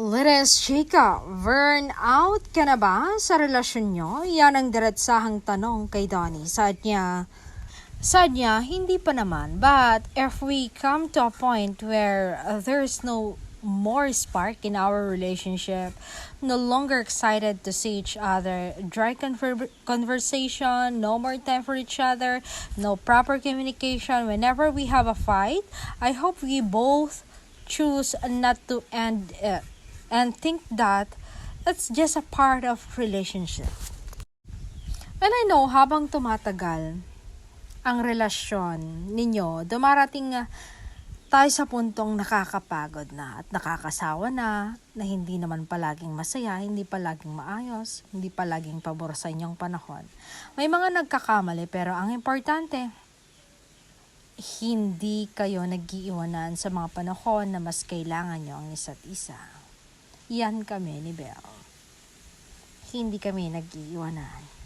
Lides Chica, burn out ka na ba sa relasyon nyo? Yan ang diretsahang tanong kay Donnie. Saad niya, hindi pa naman. But if we come to a point where there's no more spark in our relationship, no longer excited to see each other, dry conversation, no more time for each other, no proper communication, whenever we have a fight, I hope we both choose not to end it and think that it's just a part of relationship. And I know habang tumatagal ang relasyon ninyo, dumarating tayo sa puntong nakakapagod na at nakakasawa na hindi naman palaging masaya, hindi palaging maayos, hindi palaging pabor sa inyong panahon. May mga nagkakamali pero ang importante, hindi kayo nag-iiwanan sa mga panahon na mas kailangan nyo ang isa't isa. Yan kami ni Belle. Hindi kami nag-iiwanan.